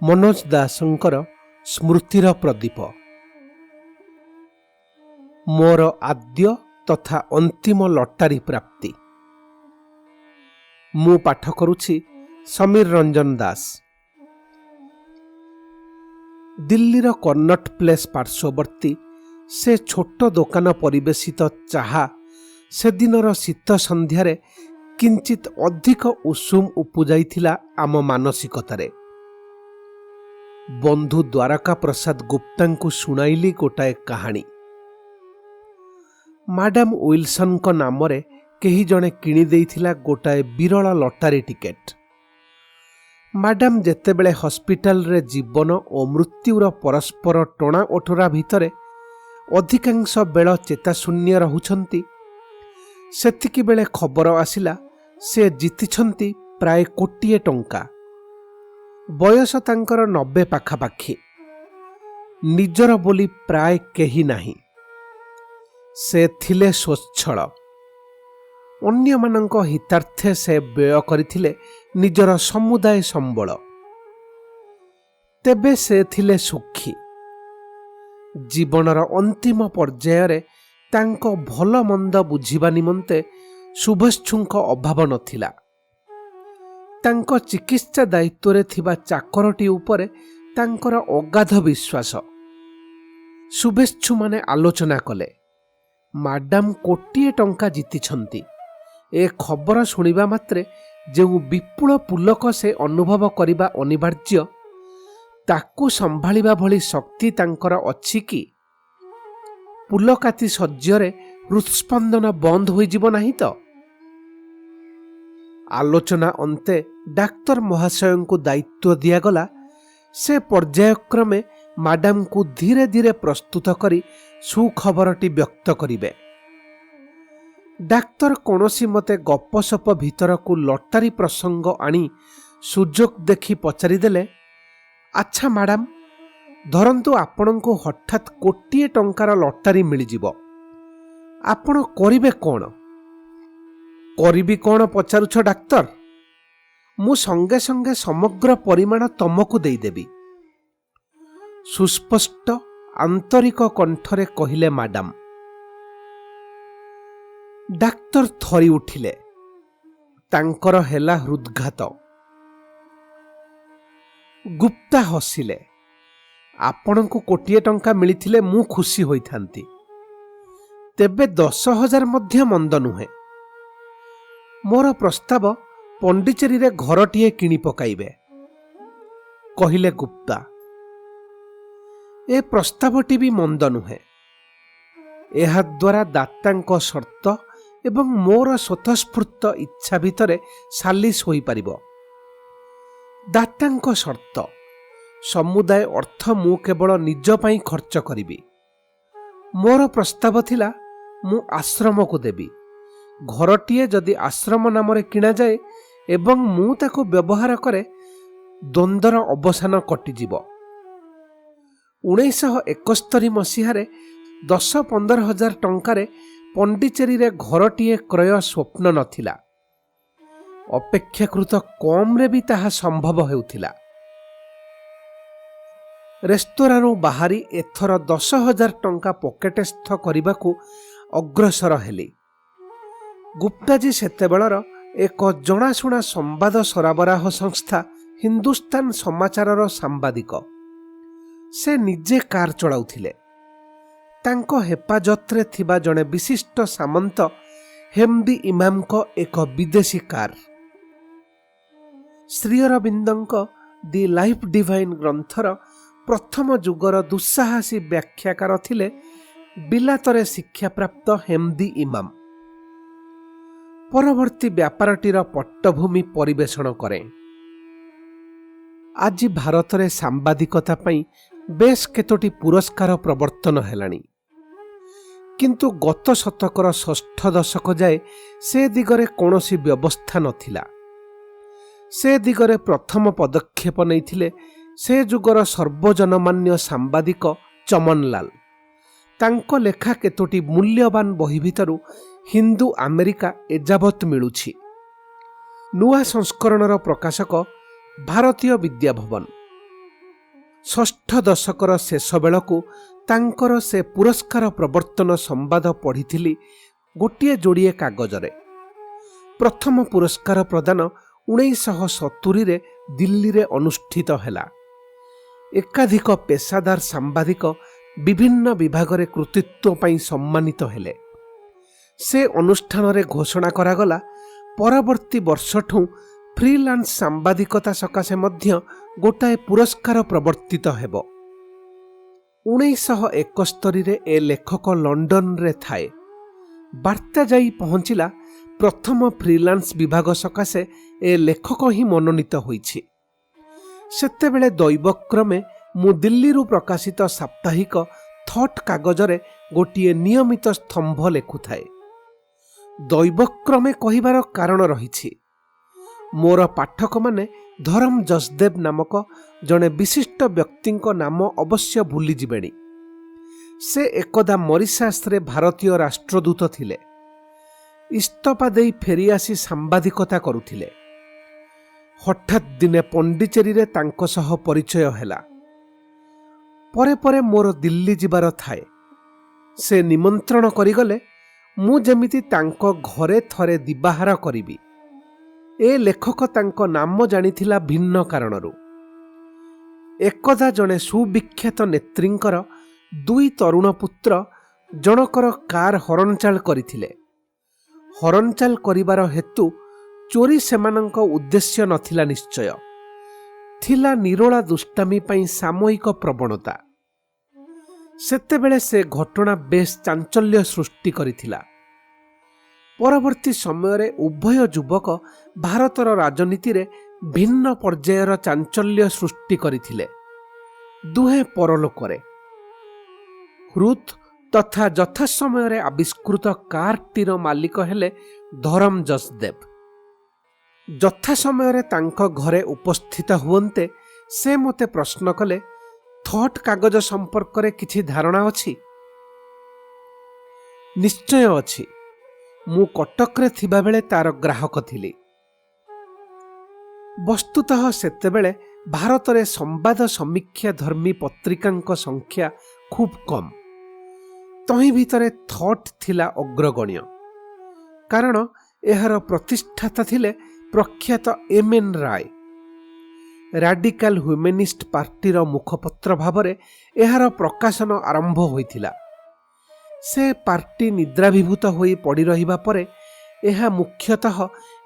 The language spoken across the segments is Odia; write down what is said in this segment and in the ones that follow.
मनोज दासଙ୍କର ସ୍ମୃତିର ପ୍ରଦୀପ। ମୋର ଆଦ୍ୟ ତଥା ଅନ୍ତିମ ଲଟାରୀ ପ୍ରାପ୍ତି। ମୁଁ ପାଠ କରୁଛି ସମୀର ରଞ୍ଜନ ଦାସ। ଦିଲ୍ଲୀର କର୍ଣ୍ଣଟ ପ୍ଲେସ୍ ପାର୍ଶ୍ୱବର୍ତ୍ତୀ ସେ ଛୋଟ ଦୋକାନ ପରିବେଶିତ ଚାହା ସେଦିନର ଶୀତ ସନ୍ଧ୍ୟାରେ କିଞ୍ଚିତ୍ ଅଧିକ ଉଷୁମ ଉପୁଜାଇଥିଲା ଆମ ମାନସିକତାରେ। ବନ୍ଧୁ ଦ୍ୱାରକା ପ୍ରସାଦ ଗୁପ୍ତାଙ୍କୁ ଶୁଣାଇଲି ଗୋଟାଏ କାହାଣୀ। ମାଡାମ ୱିଲସନଙ୍କ ନାମରେ କେହି ଜଣେ କିଣିଦେଇଥିଲା ଗୋଟାଏ ବିରଳ ଲଟାରୀ ଟିକେଟ୍। ମାଡାମ ଯେତେବେଳେ ହସ୍ପିଟାଲରେ ଜୀବନ ଓ ମୃତ୍ୟୁର ପରସ୍ପର ଟଣା ଓଟରା ଭିତରେ ଅଧିକାଂଶ ବେଳ ଚେତାଶୂନ୍ୟ ରହୁଛନ୍ତି, ସେତିକିବେଳେ ଖବର ଆସିଲା ସେ ଜିତିଛନ୍ତି ପ୍ରାୟ 1,000,000 ଟଙ୍କା। ବୟସ ତାଙ୍କର 90 ପାଖାପାଖି। ନିଜର ବୋଲି ପ୍ରାୟ କେହି ନାହିଁ। ସେ ଥିଲେ ସ୍ୱଚ୍ଛଳ। ଅନ୍ୟମାନଙ୍କ ହିତାର୍ଥେ ସେ ବ୍ୟୟ କରିଥିଲେ ନିଜର ସମୁଦାୟ ସମ୍ବଳ। ତେବେ ସେ ଥିଲେ ସୁଖୀ। ଜୀବନର ଅନ୍ତିମ ପର୍ଯ୍ୟାୟରେ ତାଙ୍କ ଭଲ ମନ୍ଦ ବୁଝିବା ନିମନ୍ତେ ଶୁଭେଚ୍ଛୁଙ୍କ ଅଭାବ ନଥିଲା। ତାଙ୍କ ଚିକିତ୍ସା ଦାୟିତ୍ୱରେ ଥିବା ଚାକରଟି ଉପରେ ତାଙ୍କର ଅଗାଧ ବିଶ୍ୱାସ। ଶୁଭେଚ୍ଛୁମାନେ ଆଲୋଚନା କଲେ, ମାଡାମ 1,000,000 ଟଙ୍କା ଜିତିଛନ୍ତି। ଏ ଖବର ଶୁଣିବା ମାତ୍ରେ ଯେଉଁ ବିପୁଳ ପୁଲକ ସେ ଅନୁଭବ କରିବା ଅନିବାର୍ଯ୍ୟ, ତାକୁ ସମ୍ଭାଳିବା ଭଳି ଶକ୍ତି ତାଙ୍କର ଅଛି କି? ପୁଲକାତି ଶଯ୍ୟରେ ହୃତ୍ସ୍ପନ୍ଦନ ବନ୍ଦ ହୋଇଯିବ ନାହିଁ ତ? ଆଲୋଚନା ଅନ୍ତେ ଡାକ୍ତର ମହାଶୟଙ୍କୁ ଦାୟିତ୍ୱ ଦିଆଗଲା ସେ ପର୍ଯ୍ୟାୟକ୍ରମେ ମାଡାମଙ୍କୁ ଧୀରେ ଧୀରେ ପ୍ରସ୍ତୁତ କରି ସୁଖବରଟି ବ୍ୟକ୍ତ କରିବେ। ଡାକ୍ତର କୌଣସି ମତେ ଗପସପ ଭିତରକୁ ଲଟାରୀ ପ୍ରସଙ୍ଗ ଆଣି ସୁଯୋଗ ଦେଖି ପଚାରିଦେଲେ, ଆଚ୍ଛା ମାଡାମ, ଧରନ୍ତୁ ଆପଣଙ୍କୁ ହଠାତ୍ 1,000,000 ଟଙ୍କାର ଲଟାରୀ ମିଳିଯିବ, ଆପଣ କରିବେ କ'ଣ? କରିବି କ'ଣ ପଚାରୁଛ ଡାକ୍ତର? ମୁଁ ସଙ୍ଗେ ସଙ୍ଗେ ସମଗ୍ର ପରିମାଣ ତମକୁ ଦେଇଦେବି, ସୁସ୍ପଷ୍ଟ ଆନ୍ତରିକ କଣ୍ଠରେ କହିଲେ ମାଡାମ। ଡାକ୍ତର ଥରି ଉଠିଲେ। ତାଙ୍କର ହେଲା ହୃଦ୍ଘାତ। ଗୁପ୍ତା ହସିଲେ। ଆପଣଙ୍କୁ 1,000,000 ଟଙ୍କା ମିଳିଥିଲେ ମୁଁ ଖୁସି ହୋଇଥାନ୍ତି। ତେବେ 10,000 ମଧ୍ୟ ମନ୍ଦ ନୁହେଁ। ମୋର ପ୍ରସ୍ତାବ, ପଣ୍ଡିଚେରୀରେ ଘରଟିଏ କିଣି ପକାଇବେ, କହିଲେ ଗୁପ୍ତା। ଏ ପ୍ରସ୍ତାବଟି ବି ମନ୍ଦ ନୁହେଁ। ଏହାଦ୍ୱାରା ଦାତାଙ୍କ ସର୍ତ୍ତ ଏବଂ ମୋର ସ୍ୱତଃସ୍ଫୂର୍ତ୍ତ ଇଚ୍ଛା ଭିତରେ ସାଲିସ ହୋଇପାରିବ। ଦାତାଙ୍କ ସର୍ତ୍ତ, ସମୁଦାୟ ଅର୍ଥ ମୁଁ କେବଳ ନିଜ ପାଇଁ ଖର୍ଚ୍ଚ କରିବି। ମୋର ପ୍ରସ୍ତାବ ଥିଲା, ମୁଁ ଆଶ୍ରମକୁ ଦେବି। ଘରଟିଏ ଯଦି ଆଶ୍ରମ ନାମରେ କିଣାଯାଏ ଏବଂ ମୁଁ ତାକୁ ବ୍ୟବହାର କରେ, ଦ୍ୱନ୍ଦ୍ୱର ଅବସାନ କଟିଯିବ। 1971 ମସିହାରେ 10-15,000 ଟଙ୍କାରେ ପଣ୍ଡିଚେରୀରେ ଘରଟିଏ କ୍ରୟ ସ୍ୱପ୍ନ ନଥିଲା। ଅପେକ୍ଷାକୃତ କମ୍ରେ ବି ତାହା ସମ୍ଭବ ହେଉଥିଲା। ରେସ୍ତୋରାଁରୁ ବାହାରି ଏଥର 10,000 ଟଙ୍କା ପକେଟସ୍ଥ କରିବାକୁ ଅଗ୍ରସର ହେଲି। ଗୁପ୍ତାଜୀ ସେତେବେଳର ଏକ ଜଣାଶୁଣା ସମ୍ବାଦ ସରବରାହ ସଂସ୍ଥା ହିନ୍ଦୁସ୍ତାନ ସମାଚାରର ସାମ୍ବାଦିକ। ସେ ନିଜେ କାର୍ ଚଳାଉଥିଲେ। ତାଙ୍କ ହେପାଜତରେ ଥିବା ଜଣେ ବିଶିଷ୍ଟ ସାମନ୍ତ ହେମ୍ଦି ଇମାମଙ୍କ ଏକ ବିଦେଶୀ କାର୍। ଶ୍ରୀ ଅରବିନ୍ଦଙ୍କ ଦି ଲାଇଫ୍ ଡିଭାଇନ୍ ଗ୍ରନ୍ଥର ପ୍ରଥମ ଯୁଗର ଦୁଃସାହସୀ ବ୍ୟାଖ୍ୟାକାର ଥିଲେ ବିଲାତରେ ଶିକ୍ଷାପ୍ରାପ୍ତ ହେମ୍ଦି ଇମାମ। ପରବର୍ତ୍ତୀ ବ୍ୟାପାରଟିର ପଟ୍ଟଭୂମି ପରିବେଷଣ କରେ। ଆଜି ଭାରତରେ ସାମ୍ବାଦିକତା ପାଇଁ ବେଶ କେତୋଟି ପୁରସ୍କାର ପ୍ରବର୍ତ୍ତନ ହେଲାଣି, କିନ୍ତୁ ଗତ ଶତକର ଷଷ୍ଠ ଦଶକ ଯାଏ ସେ ଦିଗରେ କୌଣସି ବ୍ୟବସ୍ଥା ନଥିଲା। ସେ ଦିଗରେ ପ୍ରଥମ ପଦକ୍ଷେପ ନେଇଥିଲେ ସେ ଯୁଗର ସର୍ବଜନମାନ୍ୟ ସାମ୍ବାଦିକ ଚମନଲାଲ। ତାଙ୍କ ଲେଖା କେତୋଟି ମୂଲ୍ୟବାନ ବହି ଭିତରୁ ହିନ୍ଦୁ ଆମେରିକା ଏଯାବତ୍ ମିଳୁଛି। ନୂଆ ସଂସ୍କରଣର ପ୍ରକାଶକ ଭାରତୀୟ ବିଦ୍ୟାଭବନ। ଷଷ୍ଠ ଦଶକର ଶେଷ ବେଳକୁ ତାଙ୍କର ସେ ପୁରସ୍କାର ପ୍ରବର୍ତ୍ତନ ସମ୍ବାଦ ପଢ଼ିଥିଲି ଗୋଟିଏ ଯୋଡ଼ିଏ କାଗଜରେ। ପ୍ରଥମ ପୁରସ୍କାର ପ୍ରଦାନ 1970ରେ ଦିଲ୍ଲୀରେ ଅନୁଷ୍ଠିତ ହେଲା। ଏକାଧିକ ପେସାଦାର ସାମ୍ବାଦିକ ବିଭିନ୍ନ ବିଭାଗରେ କୃତିତ୍ୱ ପାଇଁ ସମ୍ମାନିତ ହେଲେ। ସେ ଅନୁଷ୍ଠାନରେ ଘୋଷଣା କରାଗଲା ପରବର୍ତ୍ତୀ ବର୍ଷଠୁ ଫ୍ରିଲାନ୍ସ ସାମ୍ବାଦିକତା ସକାଶେ ମଧ୍ୟ ଗୋଟାଏ ପୁରସ୍କାର ପ୍ରବର୍ତ୍ତିତ ହେବ। 1971ରେ ଏ ଲେଖକ ଲଣ୍ଡନରେ ଥାଏ। ବାର୍ତ୍ତା ଯାଇ ପହଞ୍ଚିଲା ପ୍ରଥମ ଫ୍ରିଲାନ୍ସ ବିଭାଗ ସକାଶେ ଏ ଲେଖକ ହିଁ ମନୋନୀତ ହୋଇଛି। ସେତେବେଳେ ଦୈବକ୍ରମେ ମୁଁ ଦିଲ୍ଲୀରୁ ପ୍ରକାଶିତ ସାପ୍ତାହିକ ଥଟ୍ କାଗଜରେ ଗୋଟିଏ ନିୟମିତ ସ୍ତମ୍ଭ ଲେଖୁଥାଏ। ଦୈବକ୍ରମେ କହିବାର କାରଣ ରହିଛି। ମୋର ପାଠକମାନେ ଧରମ ଜସଦେବ ନାମକ ଜଣେ ବିଶିଷ୍ଟ ବ୍ୟକ୍ତିଙ୍କ ନାମ ଅବଶ୍ୟ ଭୁଲିଯିବେଣି। ସେ ଏକଦା ମରିଶାସରେ ଭାରତୀୟ ରାଷ୍ଟ୍ରଦୂତ ଥିଲେ। ଇସ୍ତଫା ଦେଇ ଫେରିଆସି ସାମ୍ବାଦିକତା କରୁଥିଲେ। ହଠାତ୍ ଦିନେ ପଣ୍ଡିଚେରୀରେ ତାଙ୍କ ସହ ପରିଚୟ ହେଲା। ପରେ ପରେ ମୋର ଦିଲ୍ଲୀ ଯିବାର ଥାଏ। ସେ ନିମନ୍ତ୍ରଣ କରିଗଲେ ମୁଁ ଯେମିତି ତାଙ୍କ ଘରେ ଥରେ ଦିବାହାର କରିବି। ଏ ଲେଖକ ତାଙ୍କ ନାମ ଜାଣିଥିଲା ଭିନ୍ନ କାରଣରୁ। ଏକଦା ଜଣେ ସୁବିଖ୍ୟାତ ନେତ୍ରୀଙ୍କର 2 ତରୁଣ ପୁତ୍ର ଜଣକର କାର୍ ହରଣଚାଳ କରିଥିଲେ। ହରଣଚାଳ କରିବାର ହେତୁ ଚୋରି ସେମାନଙ୍କ ଉଦ୍ଦେଶ୍ୟ ନଥିଲା ନିଶ୍ଚୟ, ଥିଲା ନିରୋଳା ଦୁଷ୍ଟାମୀ ପାଇଁ ସାମୟିକ ପ୍ରବଣତା। ସେତେବେଳେ ସେ ଘଟଣା ବେଶ୍ ଚାଞ୍ଚଲ୍ୟ ସୃଷ୍ଟି କରିଥିଲା। ପରବର୍ତ୍ତୀ ସମୟରେ ଉଭୟ ଯୁବକ ଭାରତର ରାଜନୀତିରେ ଭିନ୍ନ ପର୍ଯ୍ୟାୟର ଚାଞ୍ଚଲ୍ୟ ସୃଷ୍ଟି କରିଥିଲେ। ଦୁହେଁ ପରଲୋକରେ। ହୃତ୍ ତଥା ଯଥାସମୟରେ ଆବିଷ୍କୃତ କାର୍ଟିର ମାଲିକ ହେଲେ ଧରମ ଜସଦେବ। ଯଥାସମୟରେ ତାଙ୍କ ଘରେ ଉପସ୍ଥିତ ହୁଅନ୍ତେ ସେ ମୋତେ ପ୍ରଶ୍ନ କଲେ, ଥଟ୍ କାଗଜ ସମ୍ପର୍କରେ କିଛି ଧାରଣା ଅଛି? ନିଶ୍ଚୟ ଅଛି। ମୁଁ କଟକରେ ଥିବାବେଳେ ତାର ଗ୍ରାହକ ଥିଲି। ବସ୍ତୁତଃ ସେତେବେଳେ ଭାରତରେ ସମ୍ବାଦ ସମୀକ୍ଷା ଧର୍ମୀ ପତ୍ରିକାଙ୍କ ସଂଖ୍ୟା ଖୁବ୍ କମ୍। ତହିଁ ଭିତରେ ଥଟ୍ ଥିଲା ଅଗ୍ରଗଣ୍ୟ। କାରଣ ଏହାର ପ୍ରତିଷ୍ଠାତା ଥିଲେ ପ୍ରଖ୍ୟାତ M.N. ରାୟ। ରାଡିକାଲ ହ୍ୟୁମାନିଷ୍ଟ ପାର୍ଟିର ମୁଖପତ୍ର ଭାବରେ ଏହାର ପ୍ରକାଶନ ଆରମ୍ଭ ହୋଇଥିଲା। ସେ ପାର୍ଟି ନିଦ୍ରାଭିଭୂତ ହୋଇ ପଡ଼ି ରହିବା ପରେ ଏହା ମୁଖ୍ୟତଃ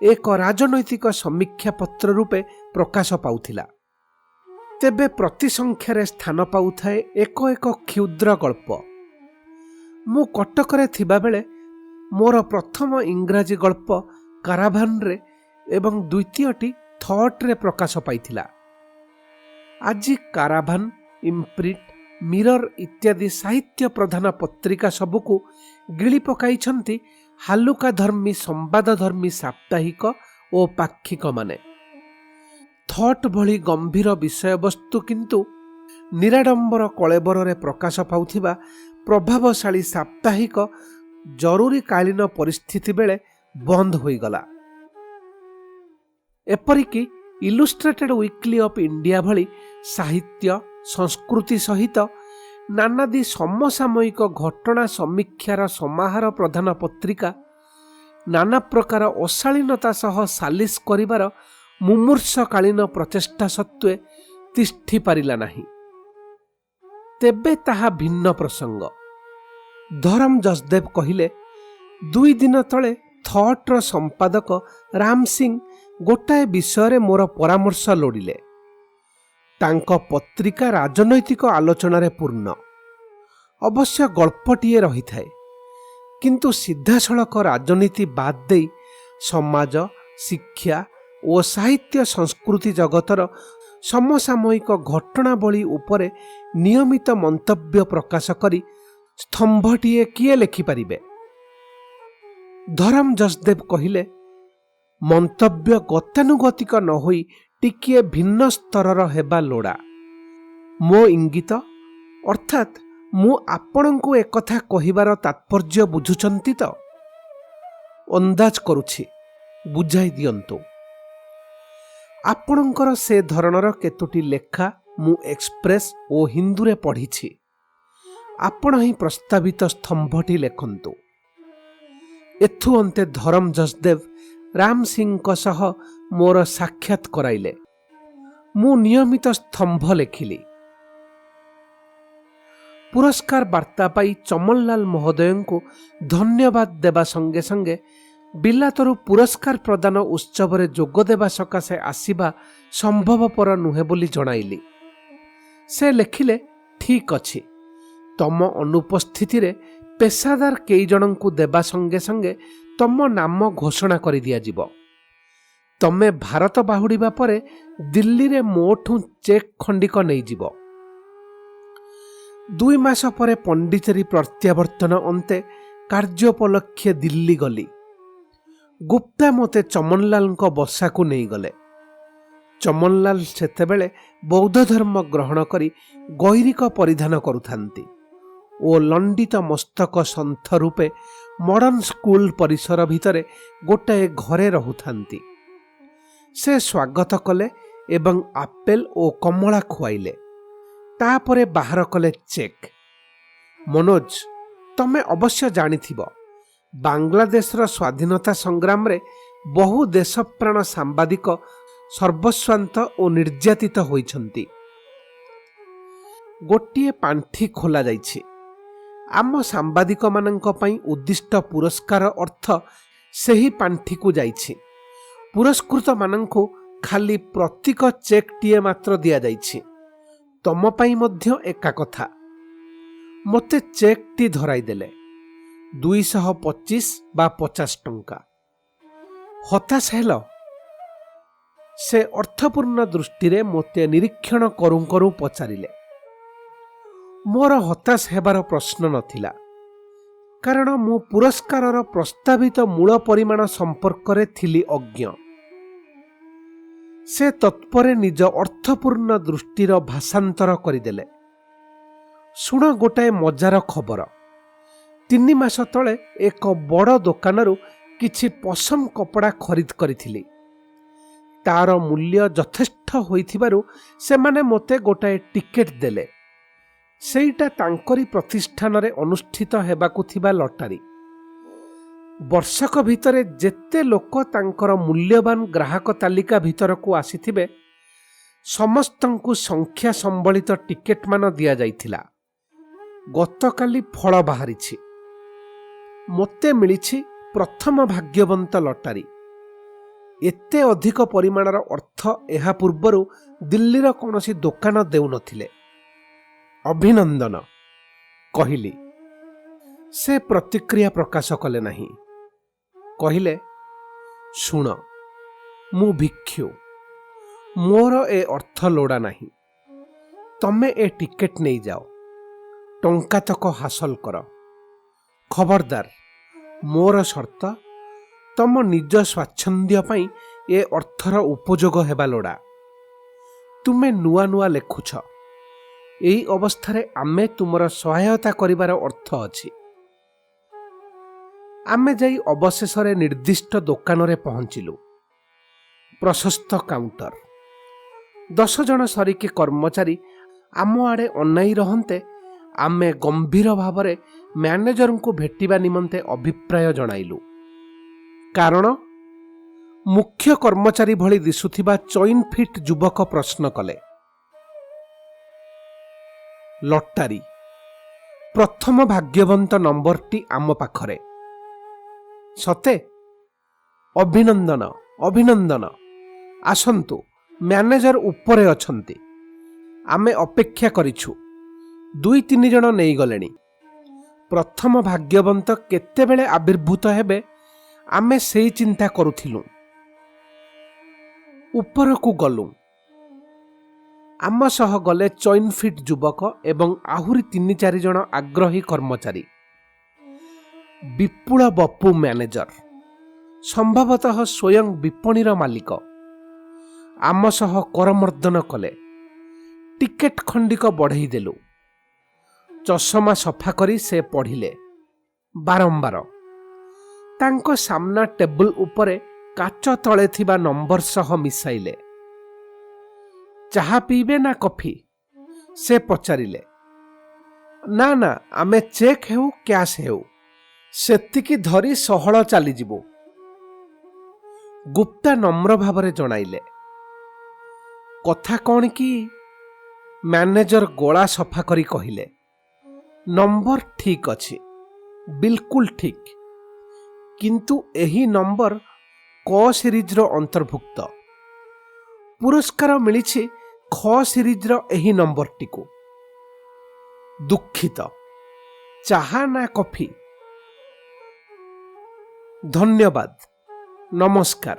ଏକ ରାଜନୈତିକ ସମୀକ୍ଷା ପତ୍ର ରୂପେ ପ୍ରକାଶ ପାଉଥିଲା। ତେବେ ପ୍ରତି ସଂଖ୍ୟାରେ ସ୍ଥାନ ପାଉଥାଏ ଏକ ଏକ କ୍ଷୁଦ୍ର ଗଳ୍ପ। ମୁଁ କଟକରେ ଥିବାବେଳେ ମୋର ପ୍ରଥମ ଇଂରାଜୀ ଗଳ୍ପ କାରାଭାନରେ ଏବଂ ଦ୍ୱିତୀୟଟି ଥଟ୍ରେ ପ୍ରକାଶ ପାଇଥିଲା। ଆଜି କାରାଭାନ, ଇମ୍ପ୍ରିଣ୍ଟ, ମିରର ଇତ୍ୟାଦି ସାହିତ୍ୟ ପ୍ରଧାନ ପତ୍ରିକା ସବୁକୁ ଗିଳି ପକାଇଛନ୍ତି ହାଲୁକା ଧର୍ମୀ ସମ୍ବାଦଧର୍ମୀ ସାପ୍ତାହିକ ଓ ପାକ୍ଷିକମାନେ। ଥଟ୍ ଭଳି ଗମ୍ଭୀର ବିଷୟବସ୍ତୁ କିନ୍ତୁ ନିରାଡମ୍ବର କଳେବରରେ ପ୍ରକାଶ ପାଉଥିବା ପ୍ରଭାବଶାଳୀ ସାପ୍ତାହିକ ଜରୁରୀକାଳୀନ ପରିସ୍ଥିତି ବେଳେ ବନ୍ଦ ହୋଇଗଲା। ଏପରିକି ଇଲୁଷ୍ଟ୍ରେଟେଡ୍ ୱିକଲି ଅଫ୍ ଇଣ୍ଡିଆ ଭଳି ସାହିତ୍ୟ ସଂସ୍କୃତି ସହିତ ନାନାଦି ସମସାମୟିକ ଘଟଣା ସମୀକ୍ଷାର ସମାହାର ପ୍ରଧାନ ପତ୍ରିକା ନାନା ପ୍ରକାର ଅଶାଳୀନତା ସହ ସାଲିସ କରିବାର ମୁମୂର୍ଷକାଳୀନ ପ୍ରଚେଷ୍ଟା ସତ୍ତ୍ୱେ ତିଷ୍ଠି ପାରିଲା ନାହିଁ। ତେବେ ତାହା ଭିନ୍ନ ପ୍ରସଙ୍ଗ। ଧରମ ଜସଦେବ କହିଲେ, 2 ଦିନ ତଳେ ଥଟ୍ର ସମ୍ପାଦକ ରାମ ସିଂ ଗୋଟାଏ ବିଷୟରେ ମୋର ପରାମର୍ଶ ଲୋଡ଼ିଲେ। ତାଙ୍କ ପତ୍ରିକା ରାଜନୈତିକ ଆଲୋଚନାରେ ପୂର୍ଣ୍ଣ। ଅବଶ୍ୟ ଗଳ୍ପଟିଏ ରହିଥାଏ, କିନ୍ତୁ ସିଧାସଳଖ ରାଜନୀତି ବାଦ ଦେଇ ସମାଜ, ଶିକ୍ଷା ଓ ସାହିତ୍ୟ ସଂସ୍କୃତି ଜଗତର ସମସାମୟିକ ଘଟଣାବଳୀ ଉପରେ ନିୟମିତ ମନ୍ତବ୍ୟ ପ୍ରକାଶ କରି ସ୍ତମ୍ଭଟିଏ କିଏ ଲେଖିପାରିବେ? ଧରମ ଜସଦେବ କହିଲେ, ମନ୍ତବ୍ୟ ଗତାନୁଗତିକ ନ ହୋଇ ଟିକିଏ ଭିନ୍ନ ସ୍ତରର ହେବା ଲୋଡ଼ା। ମୋ ଇଙ୍ଗିତ ଅର୍ଥାତ୍ ମୁଁ ଆପଣଙ୍କୁ ଏକଥା କହିବାର ତାତ୍ପର୍ଯ୍ୟ ବୁଝୁଛନ୍ତି ତ? ଅନ୍ଦାଜ କରୁଛି, ବୁଝାଇ ଦିଅନ୍ତୁ। ଆପଣଙ୍କର ସେ ଧରଣର କେତୋଟି ଲେଖା ମୁଁ ଏକ୍ସପ୍ରେସ ଓ ହିନ୍ଦୁରେ ପଢ଼ିଛି। ଆପଣ ହିଁ ପ୍ରସ୍ତାବିତ ସ୍ତମ୍ଭଟି ଲେଖନ୍ତୁ। ଏଥୁ ଅନ୍ତେ ଧରମ ଜସଦେବ ରାମ ସିଂଙ୍କ ସହ ମୋର ସାକ୍ଷାତ କରାଇଲେ। ମୁଁ ନିୟମିତ ସ୍ତମ୍ଭ ଲେଖିଲି। ପୁରସ୍କାର ବାର୍ତ୍ତା ପାଇ ଚମନଲାଲ ମହୋଦୟଙ୍କୁ ଧନ୍ୟବାଦ ଦେବା ସଙ୍ଗେ ସଙ୍ଗେ ବିଲାତରୁ ପୁରସ୍କାର ପ୍ରଦାନ ଉତ୍ସବରେ ଯୋଗ ଦେବା ସକାଶେ ଆସିବା ସମ୍ଭବପର ନୁହେଁ ବୋଲି ଜଣାଇଲି। ସେ ଲେଖିଲେ, ଠିକ୍ ଅଛି, ତମ ଅନୁପସ୍ଥିତିରେ ପେଶାଦାର କେଇ ଜଣଙ୍କୁ ଦେବା ସଙ୍ଗେ ସଙ୍ଗେ ତମ ନାମ ଘୋଷଣା କରିଦିଆଯିବ। ତମେ ଭାରତ ବାହୁଡ଼ିବା ପରେ ଦିଲ୍ଲୀରେ ମୋଠୁ ଚେକ୍ ଖଣ୍ଡିକ ନେଇଯିବ। 2 ମାସ ପରେ ପଣ୍ଡିଚେରୀ ପ୍ରତ୍ୟାବର୍ତ୍ତନ ଅନ୍ତେ କାର୍ଯ୍ୟୋପଲକ୍ଷେ ଦିଲ୍ଲୀ ଗଲି। ଗୁପ୍ତା ମୋତେ ଚମନଲାଲଙ୍କ ବସାକୁ ନେଇଗଲେ। ଚମନଲାଲ ସେତେବେଳେ ବୌଦ୍ଧ ଧର୍ମ ଗ୍ରହଣ କରି ଗୈରିକ ପରିଧାନ କରୁଥାନ୍ତି ଓ ଲଣ୍ଡିତ ମସ୍ତକ ସନ୍ଥ ରୂପେ ମଡର୍ଣ୍ଣ ସ୍କୁଲ ପରିସର ଭିତରେ ଗୋଟାଏ ଘରେ ରହୁଥାନ୍ତି। ସେ ସ୍ୱାଗତ କଲେ ଏବଂ ଆପେଲ ଓ କମଳା ଖୁଆଇଲେ। ତାପରେ ବାହାର କଲେ ଚେକ୍। ମନୋଜ, ତମେ ଅବଶ୍ୟ ଜାଣିଥିବ, ବାଂଲାଦେଶର ସ୍ୱାଧୀନତା ସଂଗ୍ରାମରେ ବହୁ ଦେଶପ୍ରାଣ ସାମ୍ବାଦିକ ସର୍ବସ୍ୱାନ୍ତ ଓ ନିର୍ଯାତିତ ହୋଇଛନ୍ତି। ଗୋଟିଏ ପାଣ୍ଠି ଖୋଲାଯାଇଛି। ଆମ ସାମ୍ବାଦିକମାନଙ୍କ ପାଇଁ ଉଦ୍ଦିଷ୍ଟ ପୁରସ୍କାର ଅର୍ଥ ସେହି ପାଣ୍ଠିକୁ ଯାଇଛି। ପୁରସ୍କୃତମାନଙ୍କୁ ଖାଲି ପ୍ରତୀକ ଚେକ୍ଟିଏ ମାତ୍ର ଦିଆଯାଇଛି। ତମ ପାଇଁ ମଧ୍ୟ ଏକା କଥା। ମୋତେ ଚେକ୍ଟି ଧରାଇଦେଲେ। 225 ବା 50 ଟଙ୍କା। ହତାଶ ହେଲ? ସେ ଅର୍ଥପୂର୍ଣ୍ଣ ଦୃଷ୍ଟିରେ ମୋତେ ନିରୀକ୍ଷଣ କରୁ କରୁ ପଚାରିଲେ। ମୋର ହତାଶ ହେବାର ପ୍ରଶ୍ନ ନଥିଲା, କାରଣ ମୁଁ ପୁରସ୍କାରର ପ୍ରସ୍ତାବିତ ମୂଳ ପରିମାଣ ସମ୍ପର୍କରେ ଥିଲି ଅଜ୍ଞ। ସେ ତତ୍ପରେ ନିଜ ଅର୍ଥପୂର୍ଣ୍ଣ ଦୃଷ୍ଟିର ଭାଷାନ୍ତର କରିଦେଲେ। ଶୁଣ ଗୋଟାଏ ମଜାର ଖବର। 3 ମାସ ତଳେ ଏକ ବଡ଼ ଦୋକାନରୁ କିଛି ପସନ୍ଦ କପଡ଼ା ଖରିଦ କରିଥିଲି। ତାର ମୂଲ୍ୟ ଯଥେଷ୍ଟ ହୋଇଥିବାରୁ ସେମାନେ ମୋତେ ଗୋଟାଏ ଟିକେଟ୍ ଦେଲେ। ସେଇଟା ତାଙ୍କରି ପ୍ରତିଷ୍ଠାନରେ ଅନୁଷ୍ଠିତ ହେବାକୁ ଥିବା ଲଟାରୀ। ବର୍ଷକ ଭିତରେ ଯେତେ ଲୋକ ତାଙ୍କର ମୂଲ୍ୟବାନ ଗ୍ରାହକ ତାଲିକା ଭିତରକୁ ଆସିଥିବେ, ସମସ୍ତଙ୍କୁ ସଂଖ୍ୟା ସମ୍ବଳିତ ଟିକେଟମାନ ଦିଆଯାଇଥିଲା। ଗତକାଲି ଫଳ ବାହାରିଛି। ମୋତେ ମିଳିଛି ପ୍ରଥମ ଭାଗ୍ୟବନ୍ତ ଲଟାରୀ। ଏତେ ଅଧିକ ପରିମାଣର ଅର୍ଥ ଏହା ପୂର୍ବରୁ ଦିଲ୍ଲୀର କୌଣସି ଦୋକାନ ଦେଉନଥିଲେ। ଅଭିନନ୍ଦନ, କହିଲି। ସେ ପ୍ରତିକ୍ରିୟା ପ୍ରକାଶ କଲେ ନାହିଁ। କହିଲେ, ଶୁଣ, ମୁଁ ଭିକ୍ଷୁ। ମୋର ଏ ଅର୍ଥ ଲୋଡ଼ା ନାହିଁ। ତମେ ଏ ଟିକେଟ୍ ନେଇଯାଅ, ଟଙ୍କାତକ ହାସଲ କର। ଖବରଦାର, ମୋର ସର୍ତ୍ତ, ତମ ନିଜ ସ୍ୱାଚ୍ଛନ୍ଦ୍ୟ ପାଇଁ ଏ ଅର୍ଥର ଉପଯୋଗ ହେବା ଲୋଡ଼ା। ତୁମେ ନୂଆ ନୂଆ ଲେଖୁଛ। ଏହି ଅବସ୍ଥାରେ ଆମେ ତୁମର ସହାୟତା କରିବାର ଅର୍ଥ ଅଛି। ଆମେ ଯାଇ ଅବଶେଷରେ ନିର୍ଦ୍ଦିଷ୍ଟ ଦୋକାନରେ ପହଞ୍ଚିଲୁ। ପ୍ରଶସ୍ତ କାଉଣ୍ଟର। 10 ଜଣ ସରିକି କର୍ମଚାରୀ ଆମ ଆଡ଼େ ଅନାଇ ରହନ୍ତେ ଆମେ ଗମ୍ଭୀର ଭାବରେ ମ୍ୟାନେଜରଙ୍କୁ ଭେଟିବା ନିମନ୍ତେ ଅଭିପ୍ରାୟ ଜଣାଇଲୁ। କାରଣ? ମୁଖ୍ୟ କର୍ମଚାରୀ ଭଳି ଦିଶୁଥିବା ଚଇନ ଫିଟ୍ ଯୁବକ ପ୍ରଶ୍ନ କଲେ। ଲଟାରୀ। ପ୍ରଥମ ଭାଗ୍ୟବନ୍ତ ନମ୍ବରଟି ଆମ ପାଖରେ। ସତେ? ଅଭିନନ୍ଦନ, ଅଭିନନ୍ଦନ। ଆସନ୍ତୁ, ମ୍ୟାନେଜର ଉପରେ ଅଛନ୍ତି। ଆମେ ଅପେକ୍ଷା କରିଛୁ। 2-3 ଜଣ ନେଇଗଲେଣି। ପ୍ରଥମ ଭାଗ୍ୟବନ୍ତ କେତେବେଳେ ଆବିର୍ଭୂତ ହେବେ, ଆମେ ସେଇ ଚିନ୍ତା କରୁଥିଲୁ। ଉପରକୁ ଗଲୁ। ଆମ ସହ ଗଲେ ଚଇନଫିଟ୍ ଯୁବକ ଏବଂ ଆହୁରି 3-4 ଜଣ ଆଗ୍ରହୀ କର୍ମଚାରୀ। ବିପୁଳ ବପୁ ମ୍ୟାନେଜର, ସମ୍ଭବତଃ ସ୍ୱୟଂ ବିପଣୀର ମାଲିକ, ଆମ ସହ କରମର୍ଦ୍ଦନ କଲେ। ଟିକେଟ ଖଣ୍ଡିକ ବଢ଼େଇ ଦେଲୁ। ଚଷମା ସଫା କରି ସେ ପଢ଼ିଲେ ବାରମ୍ବାର। ତାଙ୍କ ସାମ୍ନା ଟେବୁଲ ଉପରେ କାଚ ତଳେ ଥିବା ନମ୍ବର ସହ ମିଶାଇଲେ। ଚାହା ପିଇବେ ନା କଫି? ସେ ପଚାରିଲେ, ନା ନା, ଆମେ ଚେକ୍ ହେଉ କ୍ୟାସ୍ ହେଉ, ସେତିକି ଧରି ସହଳ ଚାଲିଯିବୁ। ଗୁପ୍ତା ନମ୍ର ଭାବରେ ଜଣାଇଲେ, କଥା କ'ଣ କି? ମ୍ୟାନେଜର ଗଳା ସଫା କରି କହିଲେ, ନମ୍ବର ଠିକ୍ ଅଛି, ବିଲକୁଲ ଠିକ୍, କିନ୍ତୁ ଏହି ନମ୍ବର କ ସିରିଜର ଅନ୍ତର୍ଭୁକ୍ତ। ପୁରସ୍କାର ମିଳିଛି ଖ ସିରିଜର ଏହି ନମ୍ବରଟିକୁ। ଦୁଃଖିତ। ଚାହା ନା କଫି? ଧନ୍ୟବାଦ, ନମସ୍କାର।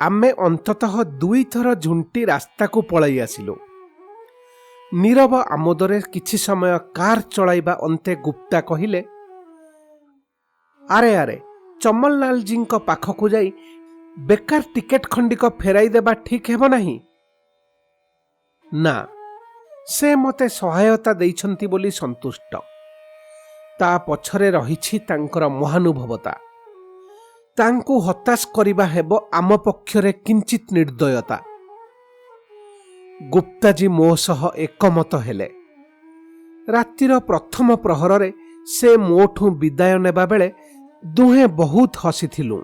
ଆମେ ଅନ୍ତତଃ 2 ଥର ଝୁଣ୍ଟି ରାସ୍ତାକୁ ପଳାଇ ଆସିଲୁ। ନୀରବ ଆମୋଦରେ କିଛି ସମୟ କାର୍ ଚଳାଇବା ଅନ୍ତେ ଗୁପ୍ତା କହିଲେ, ଆରେ ଆରେ, ଚମନଲାଲଜୀଙ୍କ ପାଖକୁ ଯାଇ ବେକାର ଟିକେଟ ଖଣ୍ଡିକ ଫେରାଇ ଦେବା ଠିକ୍ ହେବ ନାହିଁ? ନା, ସେ ମୋତେ ସହାୟତା ଦେଇଛନ୍ତି ବୋଲି ସନ୍ତୁଷ୍ଟ। ତା ପଛରେ ରହିଛି ତାଙ୍କର ମହାନୁଭବତା। ତାଙ୍କୁ ହତାଶ କରିବା ହେବ ଆମ ପକ୍ଷରେ କିଞ୍ଚିତ୍ ନିର୍ଦ୍ଦୟତା। ଗୁପ୍ତାଜୀ ମୋ ସହ ଏକମତ ହେଲେ। ରାତିର ପ୍ରଥମ ପ୍ରହରରେ ସେ ମୋଠୁ ବିଦାୟ ନେବା ବେଳେ ଦୁହେଁ ବହୁତ ହସିଥିଲୁ।